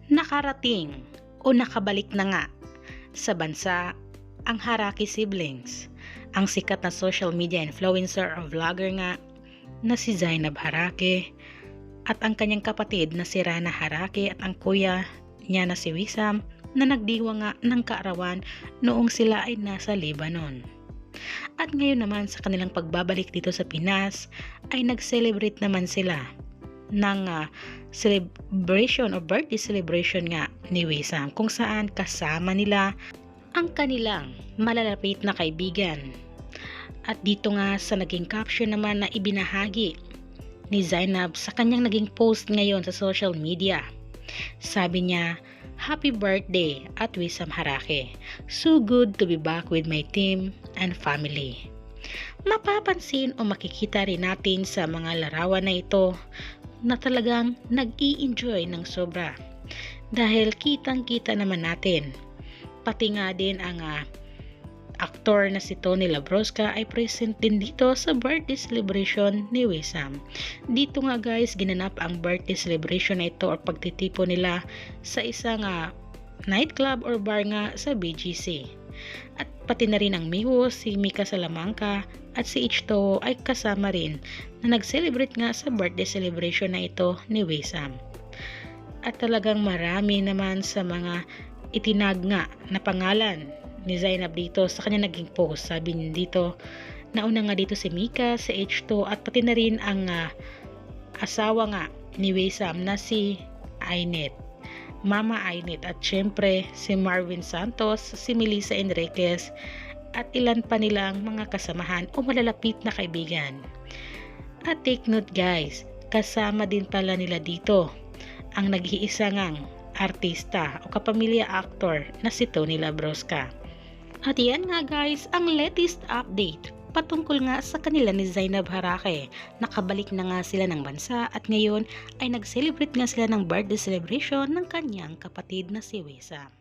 Nakarating o nakabalik na nga sa bansa ang Haraki siblings, ang sikat na social media influencer o vlogger nga na si Zainab Haraki at ang kanyang kapatid na si Rana Haraki at ang kuya niya na si Wissam na nagdiwa nga ng kaarawan noong sila ay nasa Lebanon. At ngayon naman sa kanilang pagbabalik dito sa Pinas ay nag-celebrate naman sila ng celebration o birthday celebration nga ni Wissam kung saan kasama nila ang kanilang malalapit na kaibigan. At dito nga sa naging caption naman na ibinahagi ni Zainab sa kanyang naging post ngayon sa social media. Sabi niya, "Happy birthday at Wissam Haraki. So good to be back with my team and family." Mapapansin o makikita rin natin sa mga larawan na ito na talagang nag-i-enjoy ng sobra. Dahil kitang-kita naman natin, pati nga din ang aktor na si Tony Labrosca ay present din dito sa birthday celebration ni Wissam. Dito nga guys, ginanap ang birthday celebration na ito o pagtitipo nila sa isang nightclub or bar nga sa BGC. At pati na rin ang Miho, si Mika Salamanca at si H2O ay kasama rin na nag-celebrate nga sa birthday celebration na ito ni Wissam. At talagang marami naman sa mga itinag nga na pangalan ni Zainab dito sa kanya naging post. Sabi niya dito, nauna nga dito si Mika, si H2 at pati na rin ang asawa nga ni Wissam na si Ainet, Mama Ainet, at syempre si Marvin Santos, si Melissa Enriquez at ilan pa nilang mga kasamahan o malalapit na kaibigan. At take note guys, kasama din pala nila dito ang nag-iisa ngang artista o kapamilya actor na si Tony Labrosca. At yan nga guys, ang latest update patungkol nga sa kanila ni Zainab Haraki. Nakabalik na nga sila ng bansa at ngayon ay nag-celebrate nga sila ng birthday celebration ng kanyang kapatid na si Wissam.